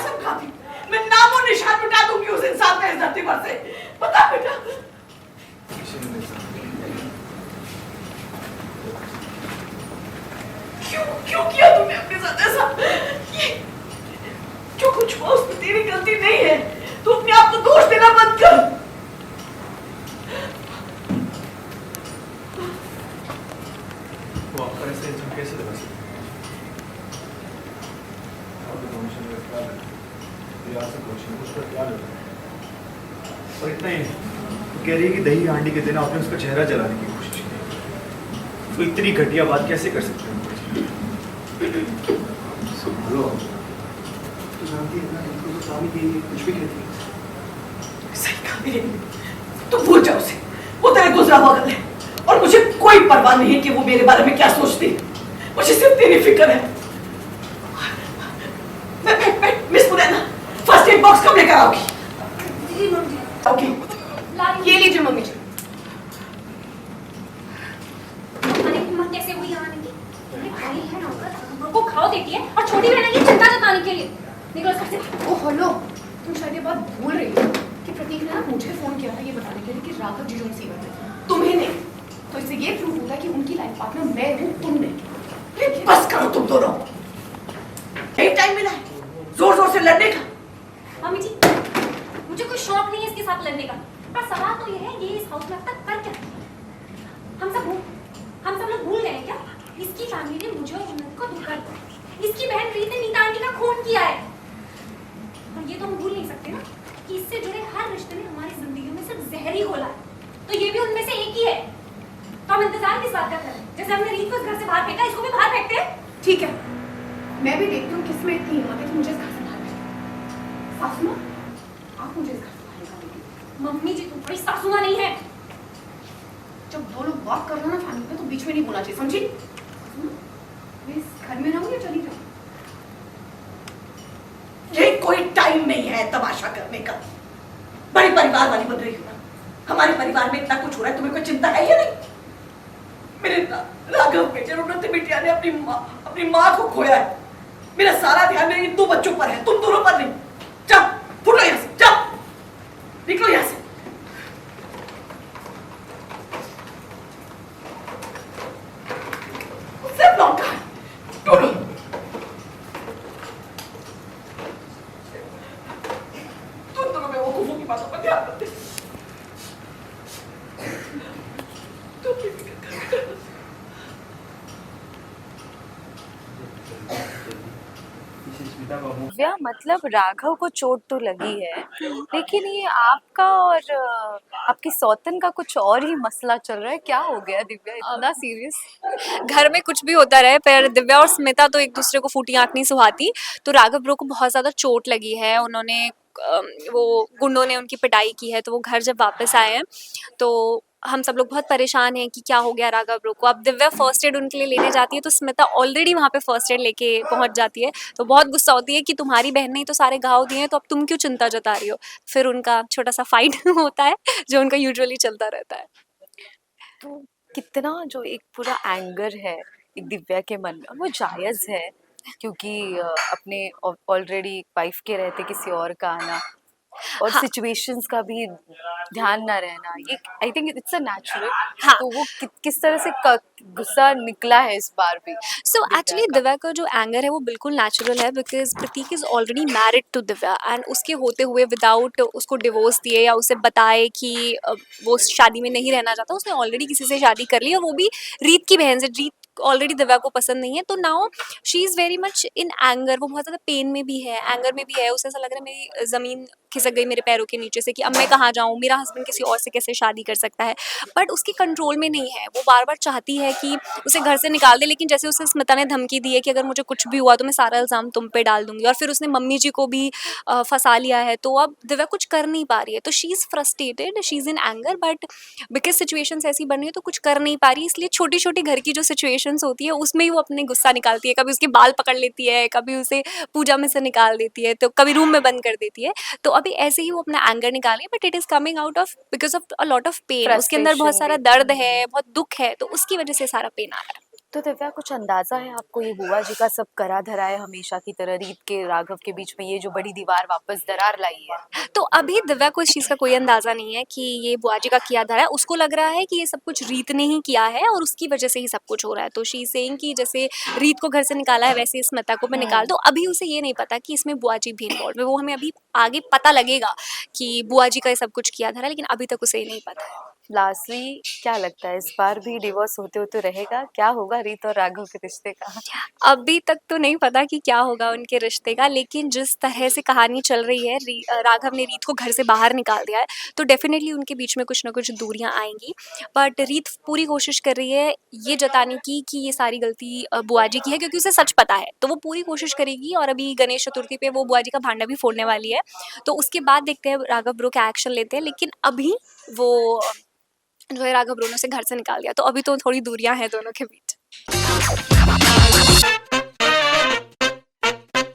कसम खाती मैं नामो निशान मिटा दूंगी उस इंसान का इस धरती पर से। बता बेटा। क्यों किया तुमने अपने साथ ऐसा? जो कुछ हुआ उसमें तेरी गलती नहीं है। तू अपने आप को दोष देना बंद कर। वो आपका ऐसे इंसान कैसे लगा सकते हैं? और इतना ही नहीं, कह रही है कि दही हांडी के दिन आपने उसका चेहरा जलाने की कोशिश की। तो इतनी घटिया बात कैसे कर सकते हैं? संभालो, तो जानती है ना, इनको तो स्वामी के लिए कुछ भी कहती है। सही कहा मेरे। तू भूल जा उसे। वो तेरे गुजरा हुआ कल है और मुझे कोई परवाह नहीं है कि वो मेरे बारे में क्या सोचती है। मुझे सिर्फ तेरी फिक्र है। मिस मुदैना, फर्स्ट एड बॉक्स कब लेकर आओगी? जी मम्मी। ओके, ये लीजिए मम्मी जी। तुम्हारी हिम्मत कैसे हुई यहाँ आने की? मेरी भाई है नौकर, हम को खाओ देती है और छोटी बहन की चिंता जताने के लिए। निकलो घर से। ओ हेलो, तुम शायद ये बात भूल रही हो कि प्रतीक ने ना मुझे फोन किया था ये बताने के लिए कि राघव जी जो मुसीबत में, तुम्हें नहीं। तो इससे ये प्रूव होता है कि उनकी लाइफ पार्टनर मैं हूँ, तुम नहीं। बस करो तुम दोनों। एक टाइम मिला है जोर जोर से लड़ने का। मम्मी जी, मुझे कोई शौक नहीं है इसके साथ लड़ने का, पर सवाल तो ये है ये इस हाउस में अब तक कर क्या? हम सब लोग भूल गए हैं क्या? इसकी फैमिली ने मुझे और उन्नत को धोखा दिया। इसकी बहन प्रीत ने नीता आंटी का खून किया है। और ये तो हम भूल नहीं सकते ना कि इससे जुड़े हर रिश्ते ने हमारी जिंदगी में सिर्फ जहर ही घोला है। तो ये भी उनमें से एक ही है। तो हम इंतजार किस बात का कर रहे हैं? जैसे हमने रीत को इस घर से बाहर फेंका, इसको भी बाहर फेंकते हैं। ठीक है, मैं भी देखती हूँ किसमें इतनी हिम्मत है कि मुझे इस घर से बाहर भेजें। सासू माँ, आप मुझे इस घर से बाहर निकालेंगी। मम्मी जी, तुम बड़ी सासू माँ नहीं है। जब दो लोग बात कर रहे हो ना फैमिली में, तो बीच में नहीं बोलना चाहिए, समझी? मैं इस घर में रहूँ या चली जाऊँ? ये कोई टाइम नहीं है तमाशा करने का। बड़ी परिवार वाली बन रही हो ना। हमारे परिवार में इतना कुछ हो रहा है, तुम्हें कोई चिंता है या नहीं? मेरे राघव बेटे उन्नति बिटिया ने अपनी माँ को खोया है। मेरा सारा ध्यान मेरे इन दो बच्चों पर है, तुम दोनों पर नहीं। जाओ, फुटो यहाँ से, जाओ, निकलो यहाँ से। सिर्फ लौटा है, टोनी। तुम दोनों बेवकूफों की बातों पर ध्यान मत दे। तुम भी फिक्र कर। दिव्या, मतलब राघव को चोट तो लगी है, लेकिन ये आपका और आपकी सौतन का कुछ और ही मसला चल रहा है। क्या हो गया दिव्या, इतना सीरियस? घर में कुछ भी होता रहे, पर दिव्या और स्मिता तो एक दूसरे को फूटी आंख नहीं सुहाती। तो राघव ब्रो को बहुत ज़्यादा चोट लगी है। उन्होंने वो गुंडों ने उनकी पिटाई की है। तो वो घर जब वापस आए हैं तो हम सब लोग बहुत परेशान हैं कि क्या हो गया राघव ब्रो को। अब दिव्या फर्स्ट एड उनके लिए लेने जाती है तो स्मिता ऑलरेडी वहाँ पे फर्स्ट एड लेके पहुँच जाती है। तो बहुत गुस्सा होती है कि तुम्हारी बहन ने ही तो सारे घाव दिए हैं, तो अब तुम क्यों चिंता जता रही हो। फिर उनका छोटा सा फाइट होता है जो उनका यूजुअली चलता रहता है। तो कितना जो एक पूरा एंगर है एक दिव्या के मन में, वो जायज़ है, क्योंकि अपने ऑलरेडी वाइफ के रहते किसी और का आना और हाँ। सिचुएशंस का भी ध्यान ना रहना, ये I think it's a natural. हाँ। तो वो किस तरह से गुस्सा निकला है इस बार भी सो एक्चुअली का? दिव्या का जो एंगर है वो बिल्कुल नेचुरल है, because Prateek is already married to Divya and उसके होते हुए विदाउट उसको डिवोर्स दिए या उसे बताए कि वो शादी में नहीं रहना चाहता, उसने ऑलरेडी किसी से शादी कर ली और वो भी रीत की बहन से। रीत ऑलरेडी दिव्या को पसंद नहीं है, तो now she is very much in anger. वो बहुत ज़्यादा पेन में भी है, एंगर में भी है। उसे ऐसा लग रहा है मेरी ज़मीन खिसक गई मेरे पैरों के नीचे से कि अब मैं कहाँ जाऊँ, मेरा हस्बैंड किसी और से कैसे शादी कर सकता है। बट उसके कंट्रोल में नहीं है। वो बार बार चाहती है कि उसे घर से निकाल दे, लेकिन जैसे उसे स्मिता ने धमकी दी है कि अगर मुझे कुछ भी हुआ तो मैं सारा इल्ज़ाम तुम पे डाल दूंगी, और फिर उसने मम्मी जी को भी फंसा लिया है। तो अब दिव्या कुछ कर नहीं पा रही है, तो she is frustrated, she is in anger, but because situations ऐसी बन रही है तो कुछ कर नहीं पा रही। इसलिए छोटी छोटी घर की जो सिचुएशंस होती है उसमें ही वो अपने गुस्सा निकालती है। कभी उसके बाल पकड़ लेती है, कभी उसे पूजा में से निकाल देती है, तो कभी रूम में बंद कर देती है। तो अभी ऐसे ही वो अपना एंगर निकाली, but it is coming out of because of a lot of pain. उसके अंदर बहुत फ्रस्ट्रेशन सारा भी। दर्द है, बहुत दुख है, तो उसकी वजह से सारा पेन आ रहा है। तो दिव्या कुछ अंदाजा है आपको ये बुआ जी का सब करा धरा है हमेशा की तरह रीत के राघव के बीच में ये जो बड़ी दीवार वापस दरार लाई है? तो अभी दिव्या को इस चीज़ का कोई अंदाज़ा नहीं है कि ये बुआ जी का किया धरा है। उसको लग रहा है कि ये सब कुछ रीत ने ही किया है और उसकी वजह से ही सब कुछ हो रहा है। तो शी इज़ सेइंग कि जैसे रीत को घर से निकाला है वैसे स्मिता को भी निकाल दो। अभी उसे ये नहीं पता कि इसमें बुआ जी भी इन्वॉल्व है। वो हमें अभी आगे पता लगेगा कि बुआ जी का ये सब कुछ किया धरा है, लेकिन अभी तक उसे ये नहीं पता है। लास्टली क्या लगता है इस बार भी डिवोर्स होते होते रहेगा? क्या होगा रीत और राघव के रिश्ते का? अभी तक तो नहीं पता कि क्या होगा उनके रिश्ते का, लेकिन जिस तरह से कहानी चल रही है, राघव ने रीत को घर से बाहर निकाल दिया है, तो डेफिनेटली उनके बीच में कुछ ना कुछ दूरियां आएंगी। बट रीत पूरी कोशिश कर रही है ये जताने की कि ये सारी गलती बुआ जी की है, क्योंकि उसे सच पता है, तो वो पूरी कोशिश करेगी। और अभी गणेश चतुर्थी पे वो बुआ जी का भांडा भी फोड़ने वाली है, तो उसके बाद देखते हैं राघव ब्रो क्या एक्शन लेते हैं। लेकिन अभी वो जो है राघव ब्रो ने उसे घर से निकाल दिया, तो अभी तो थोड़ी दूरियां हैं दोनों के बीच।